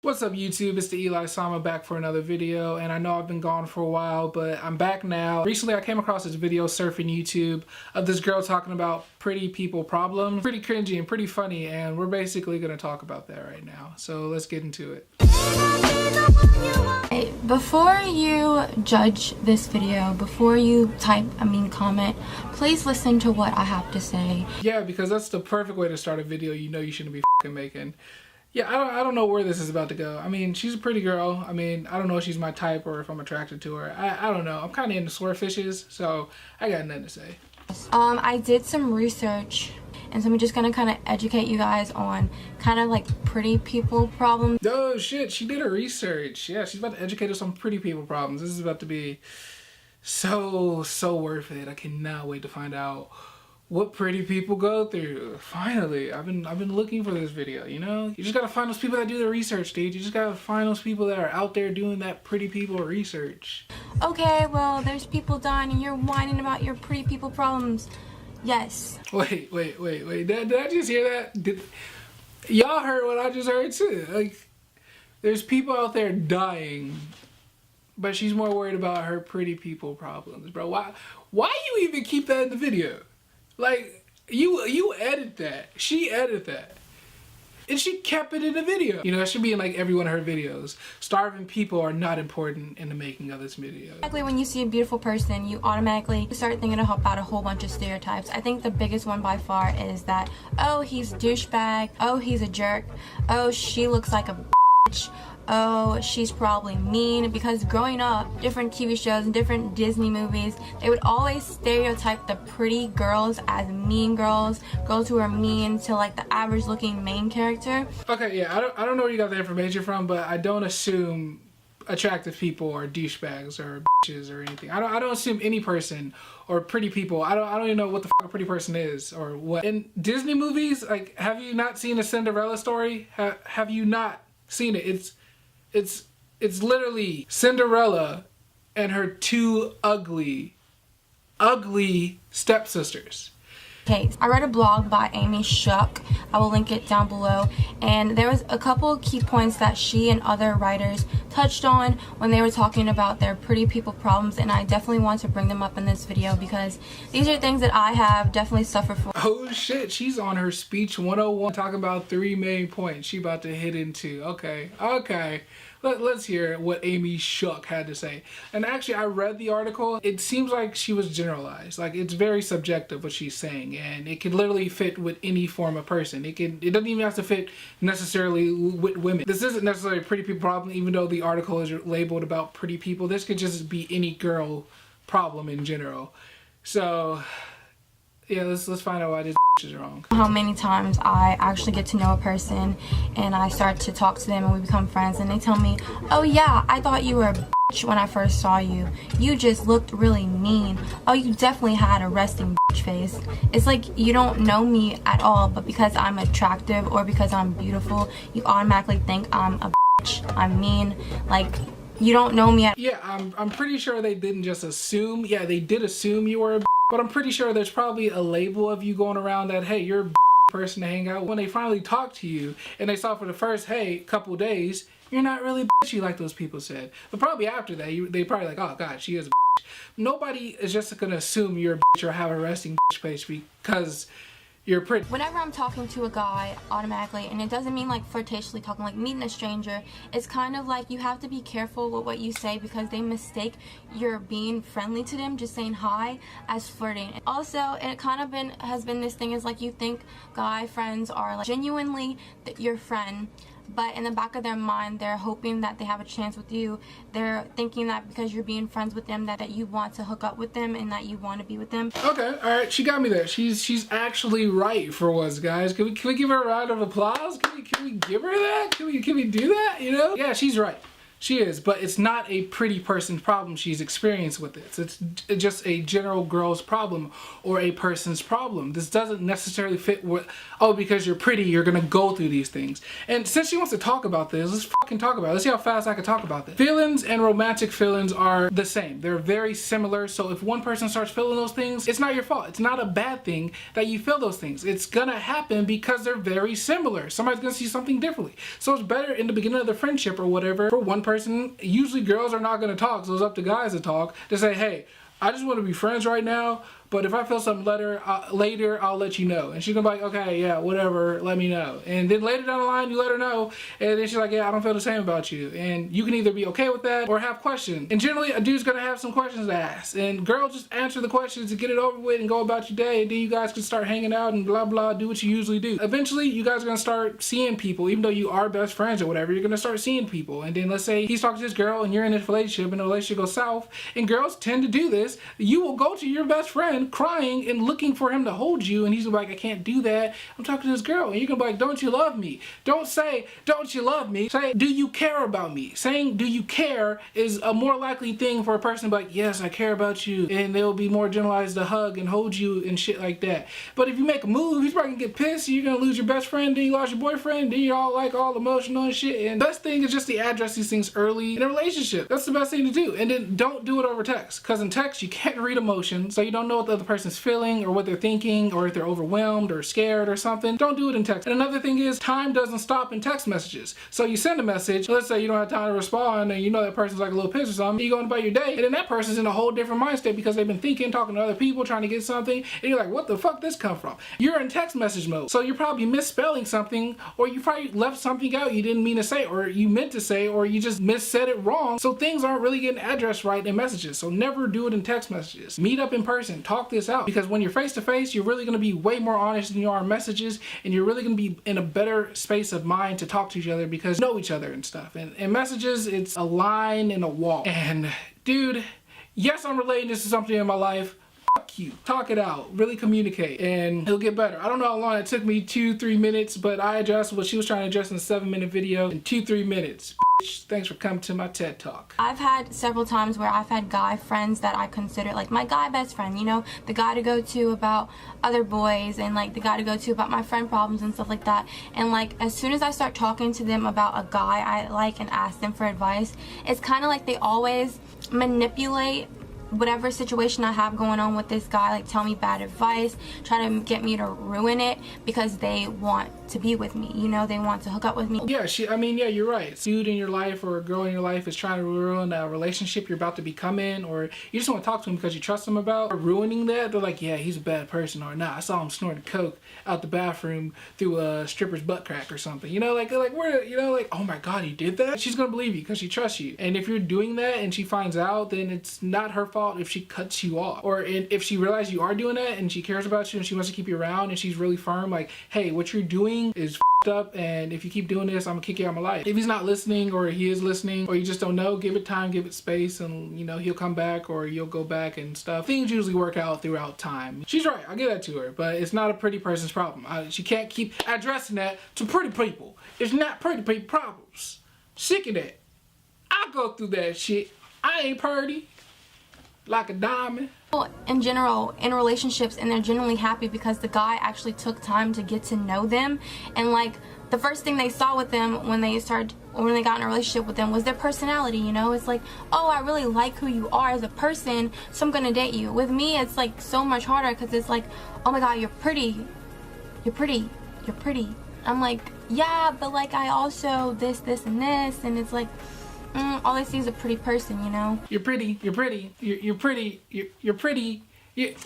What's up YouTube, it's the Eli Sama back for another video, and I know I've been gone for a while, but I'm back now. Recently I came across this video surfing YouTube of this girl talking about pretty people problems. Pretty cringy and pretty funny, and we're basically going to talk about that right now. So let's get into it. Hey, before you judge this video, before you comment, please listen to what I have to say. Yeah, because that's the perfect way to start a video you know you shouldn't be f***ing making. Yeah, I don't know where this is about to go. I mean, she's a pretty girl. I mean, I don't know if she's my type or if I'm attracted to her. I don't know. I'm kind of into swordfishes, so I got nothing to say. I did some research, and so I'm just gonna kind of educate you guys on kind of like pretty people problems. Oh shit, she did her research. Yeah, she's about to educate us on pretty people problems. This is about to be so worth it. I cannot wait to find out what pretty people go through. Finally, I've been looking for this video, you know? You just gotta find those people that do the research, dude. You just gotta find those people that are out there doing that pretty people research. Okay, well, there's people dying and you're whining about your pretty people problems. Yes. Wait. Did I just hear that? Y'all heard what I just heard too. Like, there's people out there dying, but she's more worried about her pretty people problems, bro. Why you even keep that in the video? Like, you edit that. She edited that. And she kept it in the video. You know, it should be in like every one of her videos. Starving people are not important in the making of this video. When you see a beautiful person, you automatically start thinking to help out a whole bunch of stereotypes. I think the biggest one by far is that, oh, he's a douchebag. Oh, he's a jerk. Oh, she looks like a bitch. Oh, she's probably mean. Because growing up, different TV shows and different Disney movies, they would always stereotype the pretty girls as mean girls who are mean to like the average looking main character. Okay, yeah, I don't know where you got the information from, but I don't assume attractive people are douchebags or bitches or anything. I don't assume any person or pretty people. I don't even know what the fuck a pretty person is or what. In Disney movies, like, have you not seen a Cinderella story? Have you not seen it? It's literally Cinderella and her two ugly stepsisters. Okay, I read a blog by Amy Shuck. I will link it down below. And there was a couple of key points that she and other writers touched on when they were talking about their pretty people problems, and I definitely want to bring them up in this video because these are things that I have definitely suffered for. Oh shit, she's on her speech 101 talking about 3 main points she about to hit into. Okay. Let's hear what Amy Shuck had to say. And actually, I read the article. It seems like she was generalized. Like, it's very subjective what she's saying, and it can literally fit with any form of person. It doesn't even have to fit necessarily with women. This isn't necessarily a pretty people problem, even though the article is labeled about pretty people. This could just be any girl problem in general. So, yeah, let's find out why this is wrong. How many times I actually get to know a person and I start to talk to them and we become friends and they tell me, oh yeah, I thought you were a bitch when I first saw you. You just looked really mean. Oh, you definitely had a resting bitch face. It's like you don't know me at all, but because I'm attractive or because I'm beautiful, you automatically think I'm a bitch. I'm mean. Like, you don't know me at. Yeah, I'm pretty sure they didn't just assume. Yeah, they did assume you were a bitch. But I'm pretty sure there's probably a label of you going around that, hey, you're a person to hang out with. When they finally talk to you and they saw for the first, couple days, you're not really bitchy like those people said. But probably after that, they probably like, oh god, she is a bitch. Nobody is just gonna assume you're a bitch or have a resting bitch face because you're pretty. Whenever I'm talking to a guy, automatically, and it doesn't mean like flirtatiously talking, like meeting a stranger, it's kind of like you have to be careful with what you say because they mistake you're being friendly to them, just saying hi, as flirting. Also, it kind of has been this thing is like you think guy friends are like genuinely your friend, but in the back of their mind, they're hoping that they have a chance with you. They're thinking that because you're being friends with them, that you want to hook up with them and that you want to be with them. Okay, alright, she got me there. She's actually right for once, guys. Can we give her a round of applause? Can we give her that? Can we do that, you know? Yeah, she's right. She is, but it's not a pretty person's problem she's experienced with this. It's just a general girl's problem or a person's problem. This doesn't necessarily fit with, oh, because you're pretty, you're gonna go through these things. And since she wants to talk about this, let's fucking talk about it. Let's see how fast I can talk about this. Feelings and romantic feelings are the same. They're very similar. So if one person starts feeling those things, it's not your fault. It's not a bad thing that you feel those things. It's gonna happen because they're very similar. Somebody's gonna see something differently. So it's better in the beginning of the friendship or whatever for one person. Usually girls are not going to talk, so it's up to guys to talk, to say, hey, I just want to be friends right now, but if I feel something later, I'll let you know. And she's gonna be like, okay, yeah, whatever, let me know. And then later down the line, you let her know, and then she's like, yeah, I don't feel the same about you. And you can either be okay with that or have questions. And generally, a dude's gonna have some questions to ask. And girls just answer the questions to get it over with and go about your day. And then you guys can start hanging out and blah, blah, do what you usually do. Eventually, you guys are gonna start seeing people, even though you are best friends or whatever, you're gonna start seeing people. And then let's say he's talking to this girl and you're in this relationship and the relationship goes south, and girls tend to do this. You will go to your best friend crying and looking for him to hold you, and he's gonna be like, I can't do that, I'm talking to this girl. And you're gonna be like, don't you love me? Don't say, don't you love me? Say, do you care about me? Saying, do you care is a more likely thing for a person to be like, yes, I care about you, and they'll be more generalized to hug and hold you and shit like that. But if you make a move, he's probably gonna get pissed, you're gonna lose your best friend, then you lost your boyfriend, then you're all like all emotional and shit. And best thing is just to address these things early in a relationship. That's the best thing to do. And then don't do it over text, because in text you can't read emotions, so you don't know what the other person's feeling or what they're thinking, or if they're overwhelmed or scared or something. Don't do it in text. And another thing is, time doesn't stop in text messages. So you send a message, let's say you don't have time to respond, and you know that person's like a little pissed or something, you go about your day, and then that person's in a whole different mind state because they've been thinking, talking to other people, trying to get something, and you're like, what the fuck this come from? You're in text message mode, so you're probably misspelling something, or you probably left something out you didn't mean to say, or you meant to say, or you just missaid it wrong, so things aren't really getting addressed right in messages. So never do it in text messages. Meet up in person, talk this out, because when you're face to face, you're really going to be way more honest than you are in messages, and you're really going to be in a better space of mind to talk to each other because you know each other and stuff. And in messages, it's a line and a wall. And dude, yes, I'm relating this to something in my life. Fuck you. Talk it out. Really communicate, and it'll get better. I don't know how long it took me, 2-3 minutes, but I addressed what she was trying to address in a 7-minute video in 2-3 minutes. Thanks for coming to my TED Talk. I've had several times where I've had guy friends that I consider like my guy best friend, you know, the guy to go to about other boys, and like the guy to go to about my friend problems and stuff like that. And like as soon as I start talking to them about a guy I like and ask them for advice, it's kind of like they always manipulate whatever situation I have going on with this guy, like tell me bad advice, try to get me to ruin it because they want to be with me, you know, they want to hook up with me. Yeah, yeah, you're right. A dude in your life or a girl in your life is trying to ruin a relationship you're about to become in, or you just want to talk to him because you trust him about, or ruining that. They're like, yeah, he's a bad person, or nah, I saw him snorting coke out the bathroom through a stripper's butt crack or something, you know, like where, you know, like, oh my god, he did that? She's gonna believe you because she trusts you. And if you're doing that and she finds out, then it's not her fault if she cuts you off, or if she realizes you are doing that and she cares about you and she wants to keep you around and she's really firm, like, hey, what you're doing is up, and if you keep doing this, I'm gonna kick you out of my life. If he's not listening, or he is listening, or you just don't know, give it time, give it space, and you know, he'll come back or you'll go back and stuff. Things usually work out throughout time. She's right, I'll give that to her, but it's not a pretty person's problem. She can't keep addressing that to pretty people. It's not pretty people problems. Sick of that. I go through that shit. I ain't pretty like a diamond. In general, in relationships, and they're generally happy because the guy actually took time to get to know them, and like the first thing they saw with them when they got in a relationship with them was their personality, you know. It's like, oh, I really like who you are as a person, so I'm gonna date you. With me, it's like so much harder because it's like, oh my god, you're pretty, I'm like, yeah, but like I also this and this, and it's like, all I see is a pretty person, you know. You're pretty. What are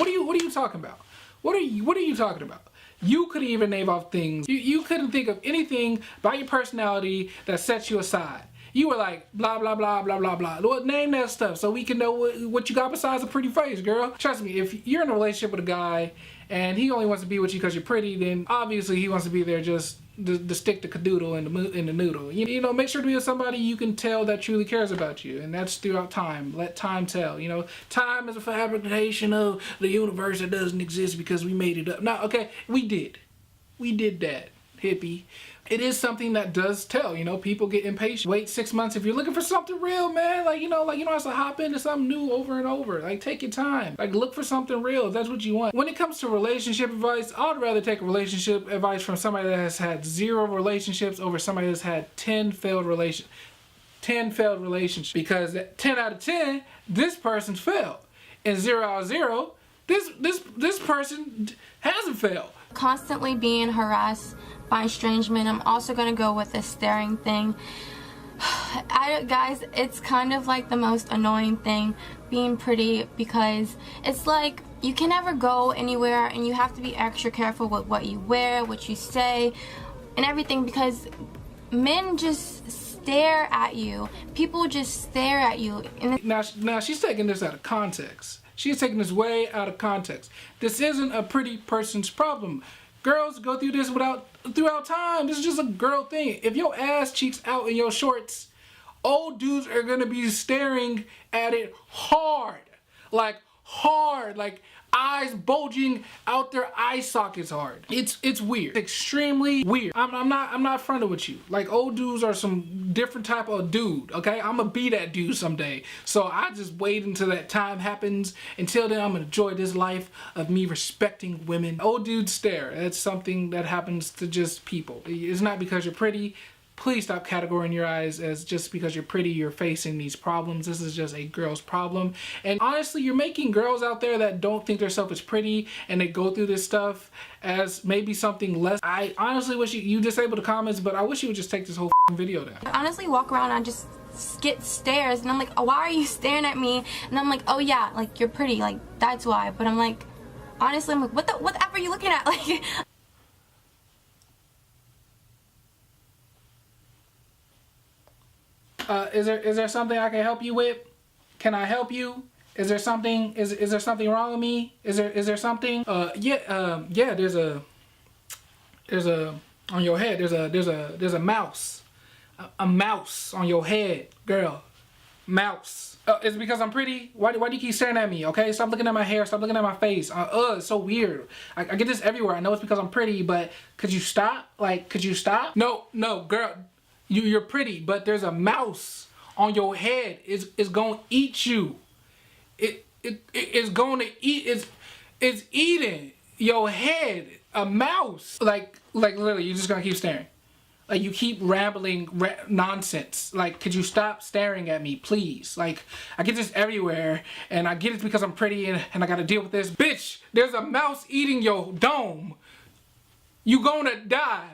you talking about? What are you talking about? You couldn't even name off things. You couldn't think of anything about your personality that sets you aside. You were like, blah, blah, blah, blah, blah, blah. Well, name that stuff so we can know what you got besides a pretty face, girl. Trust me, if you're in a relationship with a guy and he only wants to be with you because you're pretty, then obviously he wants to be there just to stick the cadoodle in the noodle. You know, make sure to be with somebody you can tell that truly cares about you, and that's throughout time. Let time tell. You know, time is a fabrication of the universe that doesn't exist because we made it up. Now, okay, we did that, hippie. it is something that does tell, you know, people get impatient. Wait 6 months if you're looking for something real, man. Like, you don't have to hop into something new over and over. Like, take your time. Like, look for something real if that's what you want. When it comes to relationship advice, I'd rather take relationship advice from somebody that has had 0 relationships over somebody that's had 10 failed relationships. Because 10 out of 10, this person's failed. And 0 out of 0, this person hasn't failed. Constantly being harassed by strange men. I'm also gonna go with the staring thing. Guys, it's kind of like the most annoying thing, being pretty, because it's like you can never go anywhere and you have to be extra careful with what you wear, what you say, and everything, because men just stare at you. People just stare at you. And now she's taking this out of context. She's taking this way out of context. This isn't a pretty person's problem. Girls go through this throughout time. This is just a girl thing. If your ass cheeks out in your shorts, old dudes are gonna be staring at it hard. Like eyes bulging out their eye sockets hard. It's weird. Extremely weird. I'm not fronting with you. Like, old dudes are some different type of dude, okay? I'm gonna be that dude someday. So I just wait until that time happens. Until then, I'm gonna enjoy this life of me respecting women. Old dudes stare. That's something that happens to just people. It's not because you're pretty. Please stop categorizing your eyes as just because you're pretty, you're facing these problems. This is just a girl's problem. And honestly, you're making girls out there that don't think themselves as pretty and they go through this stuff as maybe something less. I honestly wish you disable the comments, but I wish you would just take this whole video down. I honestly walk around and I just get stares and I'm like, oh, why are you staring at me? And I'm like, oh yeah, like, you're pretty, like, that's why. But I'm like, honestly, I'm like, what the F are you looking at? Like, is there something I can help you with? Can I help you? Is there something wrong with me? Is there something? Yeah, there's a on your head. There's a mouse. A mouse on your head, girl. Mouse. It's because I'm pretty? Why do you keep staring at me? Okay, stop looking at my hair. Stop looking at my face. It's so weird. I get this everywhere. I know it's because I'm pretty, but could you stop? Like, could you stop? No, girl. You're pretty, but there's a mouse on your head. It's gonna eat you. It's gonna eat. It's eating your head. A mouse. Like literally, you're just gonna keep staring. Like, you keep rambling nonsense. Like, could you stop staring at me, please? Like, I get this everywhere, and I get it because I'm pretty, and I gotta deal with this. Bitch, there's a mouse eating your dome. You gonna die.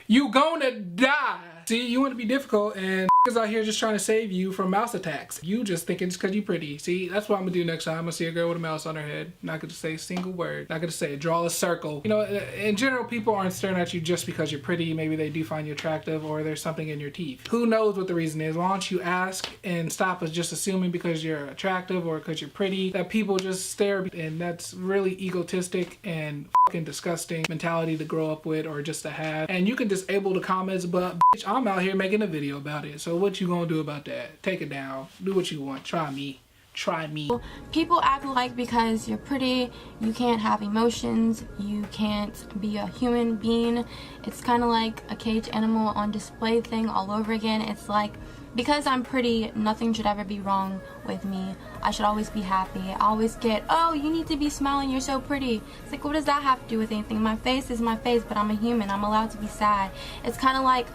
You gonna die. See, you want to be difficult, and is out here just trying to save you from mouse attacks. You just think it's because you're pretty. See, that's what I'm gonna do next time. I'm gonna see a girl with a mouse on her head. Not gonna say a single word. Not gonna say it. Draw a circle. You know, in general, people aren't staring at you just because you're pretty. Maybe they do find you attractive, or there's something in your teeth. Who knows what the reason is? Why don't you ask and stop us just assuming because you're attractive or because you're pretty that people just stare, and that's really egotistic and fucking disgusting mentality to grow up with or just to have. And you can disable the comments, but bitch, I'm out here making a video about it. So what you gonna do about that? Take it down. Do what you want. Try me. People act like because you're pretty, you can't have emotions, you can't be a human being. It's kind of like a caged animal on display thing all over again. It's like, because I'm pretty, nothing should ever be wrong with me. I should always be happy. I always get, oh, you need to be smiling, you're so pretty. It's like, what does that have to do with anything? My face is my face, but I'm a human. I'm allowed to be sad. It's kind of like,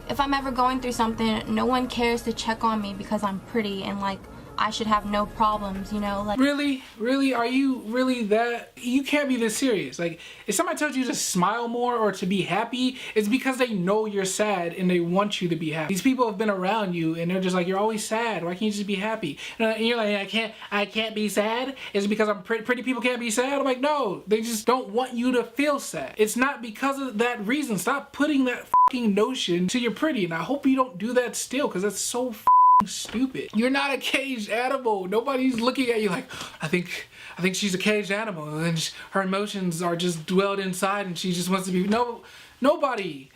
if I'm ever going through something, no one cares to check on me because I'm pretty, and like, I should have no problems, you know? Like, really? Are you really that? You can't be this serious. Like, if somebody tells you to smile more or to be happy, it's because they know you're sad and they want you to be happy. These people have been around you and they're just like, you're always sad. Why can't you just be happy? And you're like, I can't be sad? Is it because I'm pretty people can't be sad? I'm like, no, they just don't want you to feel sad. It's not because of that reason. Stop putting that fucking notion to you're pretty. And I hope you don't do that still, because that's so stupid. You're not a caged animal. Nobody's looking at you like, I think she's a caged animal and her emotions are just dwelled inside and she just wants to be. No, nobody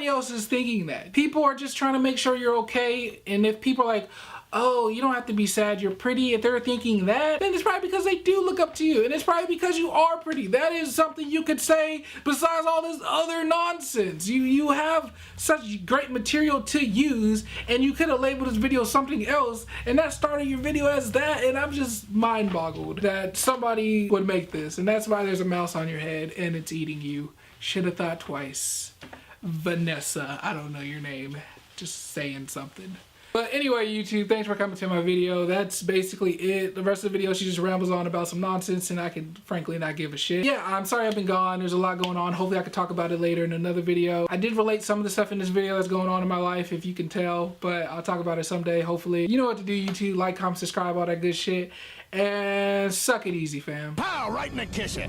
else is thinking that. People are just trying to make sure you're okay. And if people are like, oh, you don't have to be sad, you're pretty. If they're thinking that, then it's probably because they do look up to you, and it's probably because you are pretty. That is something you could say besides all this other nonsense. You have such great material to use, and you could have labeled this video something else, and that started your video as that, and I'm just mind boggled that somebody would make this, and that's why there's a mouse on your head and it's eating you. Should have thought twice. Vanessa, I don't know your name, just saying something. But anyway, YouTube, thanks for coming to my video. That's basically it. The rest of the video, she just rambles on about some nonsense, and I can frankly not give a shit. Yeah, I'm sorry I've been gone. There's a lot going on. Hopefully I can talk about it later in another video. I did relate some of the stuff in this video that's going on in my life, if you can tell, but I'll talk about it someday, hopefully. You know what to do, YouTube. Like, comment, subscribe, all that good shit. And suck it easy, fam. Pow, right in the kisser.